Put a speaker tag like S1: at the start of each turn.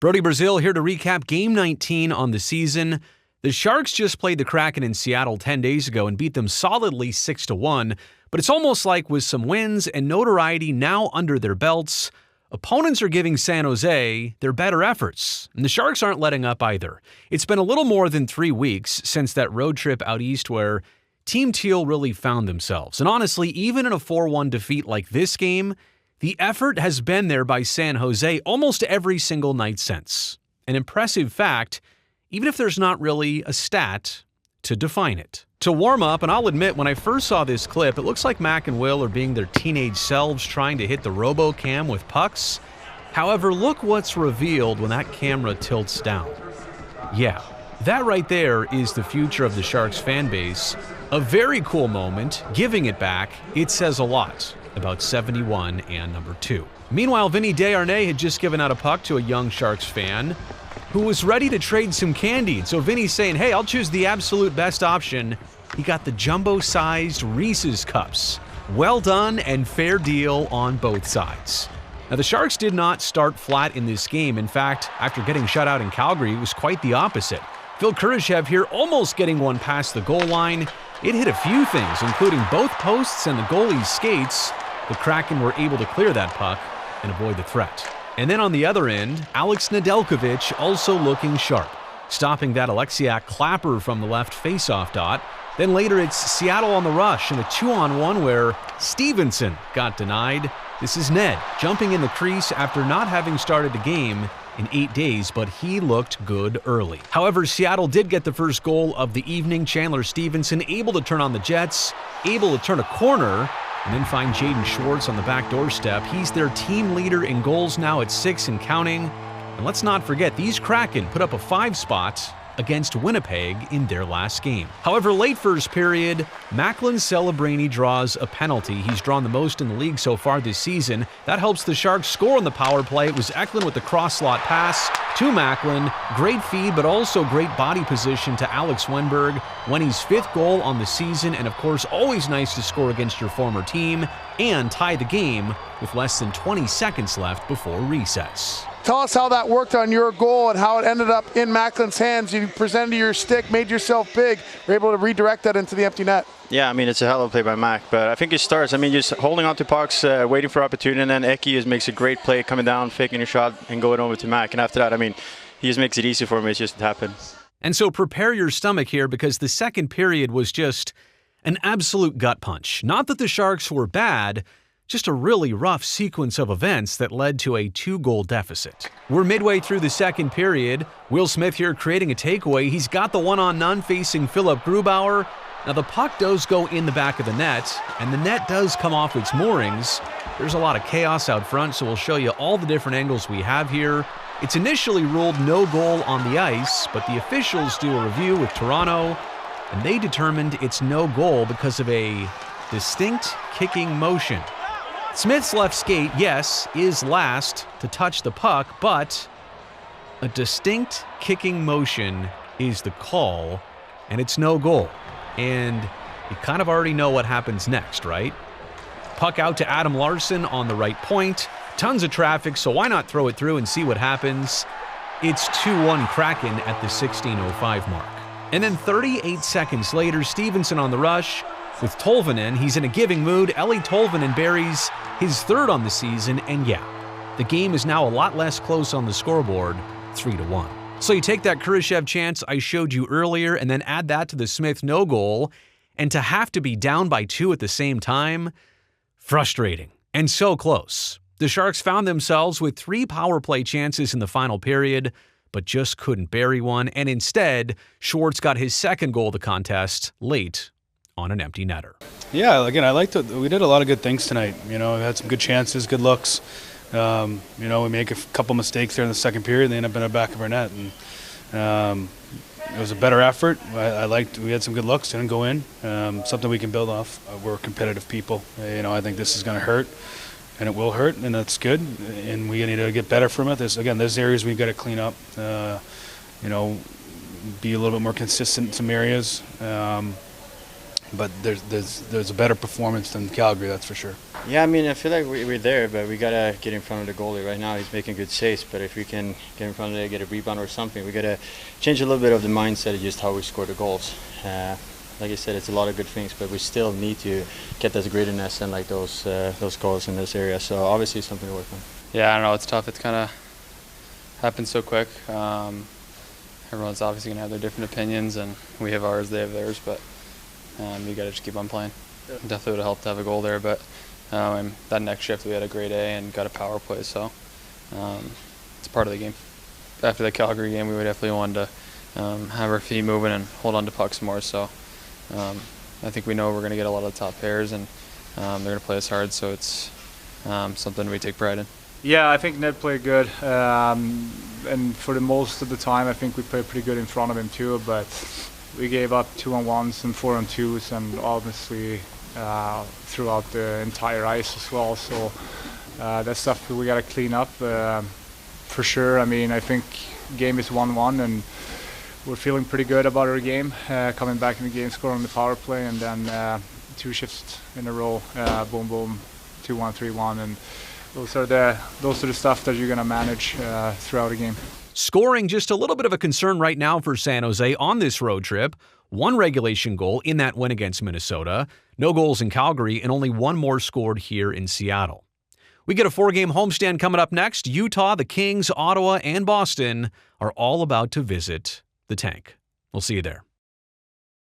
S1: Brodie Brazil here to recap Game 19 on the season. The Sharks just played the Kraken in Seattle 10 days ago and beat them solidly 6-1, but it's almost like with some wins and notoriety now under their belts, opponents are giving San Jose their better efforts, and the Sharks aren't letting up either. It's been a little more than 3 weeks since that road trip out east where Team Teal really found themselves, and honestly, even in a 4-1 defeat like this game, the effort has been there by San Jose almost every single night since. An impressive fact, even if there's not really a stat to define it. To warm up, and I'll admit, when I first saw this clip, it looks like Mac and Will are being their teenage selves trying to hit the RoboCam with pucks. However, look what's revealed when that camera tilts down. Yeah, that right there is the future of the Sharks fan base. A very cool moment, giving it back. It says a lot about 71 and number 2. Meanwhile, Vinny Desharnais had just given out a puck to a young Sharks fan who was ready to trade some candy. So Vinny's saying, hey, I'll choose the absolute best option. He got the jumbo-sized Reese's Cups. Well done and fair deal on both sides. Now, the Sharks did not start flat in this game. In fact, after getting shut out in Calgary, it was quite the opposite. Phil Kurashev here almost getting one past the goal line. It hit a few things, including both posts and the goalie's skates. The Kraken were able to clear that puck and avoid the threat. And then on the other end, Alex Nedeljkovic also looking sharp, stopping that Alexiak clapper from the left faceoff dot. Then later it's Seattle on the rush in a 2-on-1 where Stevenson got denied. This is Ned jumping in the crease after not having started the game in 8 days, but he looked good early. However, Seattle did get the first goal of the evening. Chandler Stevenson able to turn on the Jets, able to turn a corner, and then find Jaden Schwartz on the back doorstep. He's their team leader in goals now at 6 and counting. And let's not forget, these Kraken put up a 5 spot against Winnipeg in their last game. However, late first period, Macklin Celebrini draws a penalty. He's drawn the most in the league so far this season. That helps the Sharks score on the power play. It was Eklund with the cross-slot pass to Macklin. Great feed, but also great body position to Alex Wennberg. Wenny's 5th goal on the season, and of course, always nice to score against your former team and tie the game with less than 20 seconds left before recess.
S2: Tell us how that worked on your goal and how it ended up in Macklin's hands. You presented your stick, made yourself big, were able to redirect that into the empty net.
S3: Yeah, I mean, it's a hell of a play by Mac, but I think it starts, just holding on to pucks, waiting for opportunity, and then Eki just makes a great play coming down, faking a shot, and going over to Mac. And after that, he just makes it easy for me. It's just happened.
S1: And so prepare your stomach here, because the second period was just an absolute gut punch. Not that the Sharks were bad, just a really rough sequence of events that led to a 2-goal deficit. We're midway through the second period. Will Smith here creating a takeaway. He's got the one-on-none facing Philip Grubauer. Now the puck does go in the back of the net, and the net does come off its moorings. There's a lot of chaos out front, so we'll show you all the different angles we have here. It's initially ruled no goal on the ice, but the officials do a review with Toronto, and they determined it's no goal because of a distinct kicking motion. Smith's left skate, yes, is last to touch the puck, but a distinct kicking motion is the call, and it's no goal. And you kind of already know what happens next, right? Puck out to Adam Larsson on the right point. Tons of traffic, so why not throw it through and see what happens? It's 2-1 Kraken at the 16:05 mark. And then 38 seconds later, Stevenson on the rush. With Tolvanen, he's in a giving mood. Eeli Tolvanen buries his 3rd on the season, and yeah, the game is now a lot less close on the scoreboard, 3-1. So you take that Kurashev chance I showed you earlier and then add that to the Smith no goal, and to have to be down by 2 at the same time, frustrating, and so close. The Sharks found themselves with 3 power play chances in the final period, but just couldn't bury one, and instead, Schwartz got his 2nd goal of the contest late on an empty netter.
S4: Yeah, again, we did a lot of good things tonight. We had some good chances, good looks. We make a couple mistakes there in the second period, and they end up in the back of our net. And it was a better effort. We had some good looks, didn't go in. Something we can build off. We're competitive people. I think this is going to hurt, and it will hurt, and that's good. And we need to get better from it. There's areas we've got to clean up. Be a little bit more consistent in some areas. but there's a better performance than Calgary, that's for sure.
S3: Yeah, I mean, I feel like we're there, but we got to get in front of the goalie. Right now he's making good saves, but if we can get in front of it, get a rebound or something, we got to change a little bit of the mindset of just how we score the goals. Like I said, it's a lot of good things, but we still need to get that grittiness and like those goals in this area. So obviously something to work on.
S5: Yeah, I don't know. It's tough. It's kind of happened so quick. Everyone's obviously gonna have their different opinions, and we have ours, they have theirs. But you got to just keep on playing. Yeah. Definitely would have helped to have a goal there, but that next shift we had a great A and got a power play, so it's part of the game. After the Calgary game, we would definitely wanted to have our feet moving and hold on to pucks more. So I think we know we're going to get a lot of the top pairs, and they're going to play us hard, so it's something we take pride in.
S6: Yeah, I think Ned played good, and for the most of the time I think we played pretty good in front of him too, but we gave up 2-on-1s and 4-on-2s, and obviously throughout the entire ice as well, so that's stuff we got to clean up for sure. I mean, I think game is 1-1, and we're feeling pretty good about our game, coming back in the game, scoring on the power play, and then 2 shifts in a row, boom boom, 2-1, 3-1, and those are the stuff that you're going to manage throughout a game.
S1: Scoring just a little bit of a concern right now for San Jose on this road trip. 1 regulation goal in that win against Minnesota, no goals in Calgary, and only 1 more scored here in Seattle. We get a 4-game homestand coming up next. Utah, the Kings, Ottawa, and Boston are all about to visit the Tank. We'll see you there.